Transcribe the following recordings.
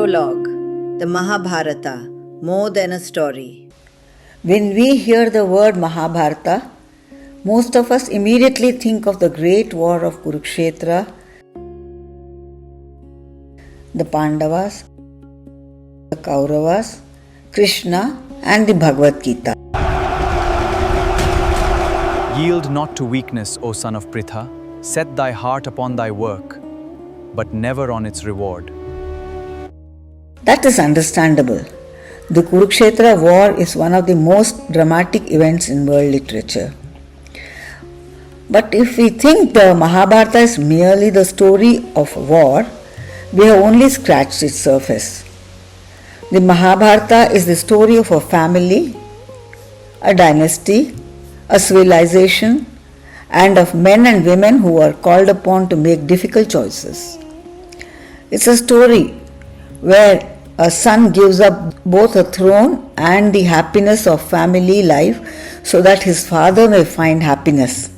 Prologue, the Mahabharata, more than a story. When we hear the word Mahabharata, most of us immediately think of the great war of Kurukshetra, the Pandavas, the Kauravas, Krishna, and the Bhagavad Gita. Yield not to weakness, O son of Pritha. Set thy heart upon thy work, but never on its reward. That is understandable. The Kurukshetra war is one of the most dramatic events in world literature. But if we think the Mahabharata is merely the story of war, we have only scratched its surface. The Mahabharata is the story of a family, a dynasty, a civilization, and of men and women who are called upon to make difficult choices. It's a story where a son gives up both a throne and the happiness of family life so that his father may find happiness.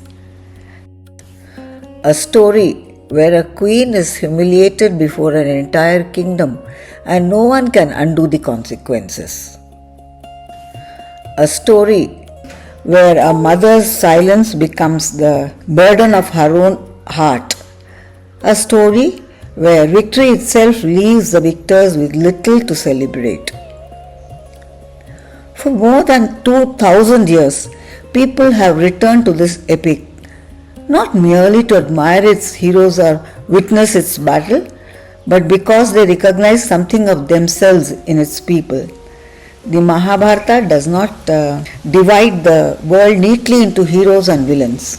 A story where a queen is humiliated before an entire kingdom and no one can undo the consequences. A story where a mother's silence becomes the burden of her own heart. A story where victory itself leaves the victors with little to celebrate. For more than 2000 years, people have returned to this epic, not merely to admire its heroes or witness its battle, but because they recognize something of themselves in its people. The Mahabharata does not divide the world neatly into heroes and villains.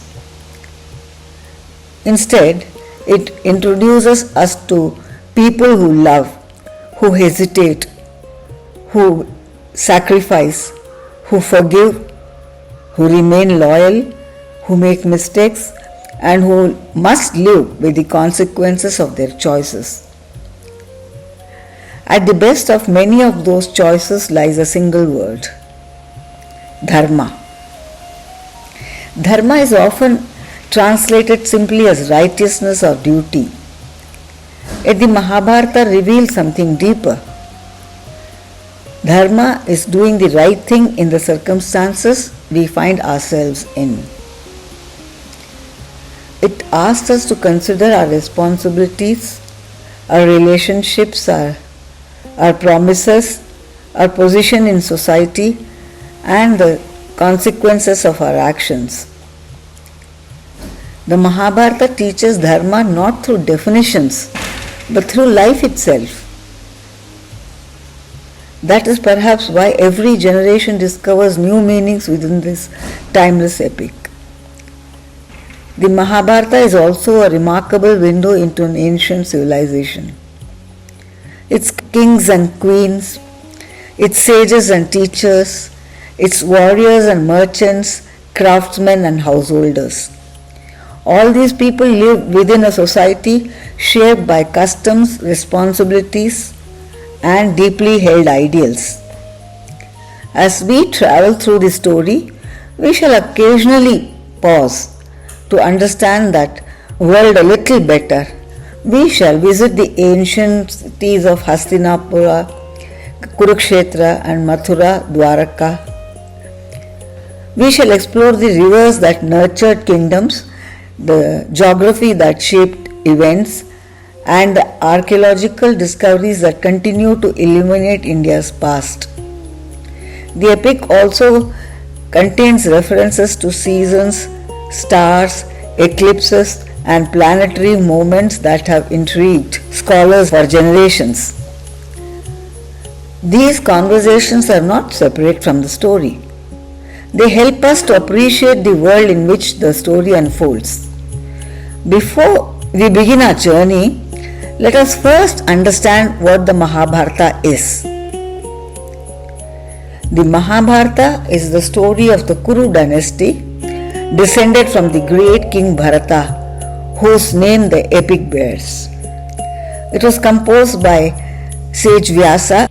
Instead, it introduces us to people who love, who hesitate, who sacrifice, who forgive, who remain loyal, who make mistakes, and who must live with the consequences of their choices. At the best of many of those choices lies a single word: dharma. Dharma is often translated simply as righteousness or duty. Yet the Mahabharata reveals something deeper. Dharma is doing the right thing in the circumstances we find ourselves in. It asks us to consider our responsibilities, our relationships, our promises, our position in society, and the consequences of our actions. The Mahabharata teaches dharma not through definitions, but through life itself. That is perhaps why every generation discovers new meanings within this timeless epic. The Mahabharata is also a remarkable window into an ancient civilization. Its kings and queens, its sages and teachers, its warriors and merchants, craftsmen and householders. All these people live within a society shaped by customs, responsibilities, and deeply held ideals. As we travel through the story, we shall occasionally pause to understand that world a little better. We shall visit the ancient cities of Hastinapura, Kurukshetra, and Mathura, Dwaraka. We shall explore the rivers that nurtured kingdoms, the geography that shaped events, and the archaeological discoveries that continue to illuminate India's past. The epic also contains references to seasons, stars, eclipses, and planetary movements that have intrigued scholars for generations. These conversations are not separate from the story. They help us to appreciate the world in which the story unfolds. Before we begin our journey, let us first understand what the Mahabharata is. The Mahabharata is the story of the Kuru dynasty, descended from the great king Bharata, whose name the epic bears. It was composed by sage Vyasa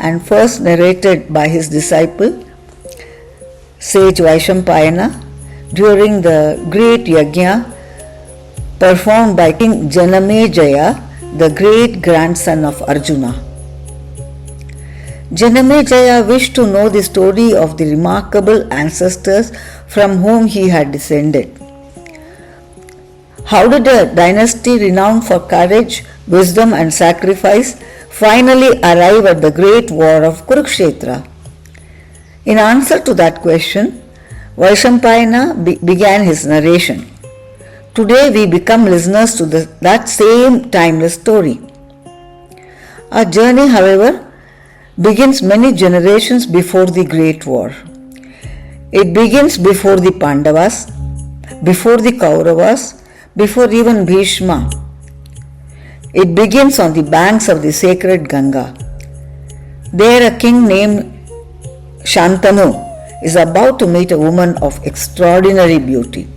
and first narrated by his disciple sage Vaishampayana during the great yajna performed by King Janamejaya, the great grandson of Arjuna. Janamejaya wished to know the story of the remarkable ancestors from whom he had descended. How did a dynasty renowned for courage, wisdom and sacrifice finally arrive at the great war of Kurukshetra? In answer to that question, Vaishampayana began his narration. Today we become listeners to that same timeless story. Our journey, however, begins many generations before the Great War. It begins before the Pandavas, before the Kauravas, before even Bhishma. It begins on the banks of the sacred Ganga. There a king named Shantanu is about to meet a woman of extraordinary beauty.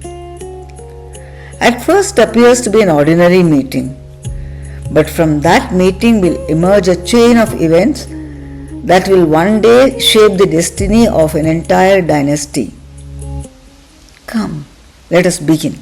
At first appears to be an ordinary meeting, but from that meeting will emerge a chain of events that will one day shape the destiny of an entire dynasty. Come, let us begin.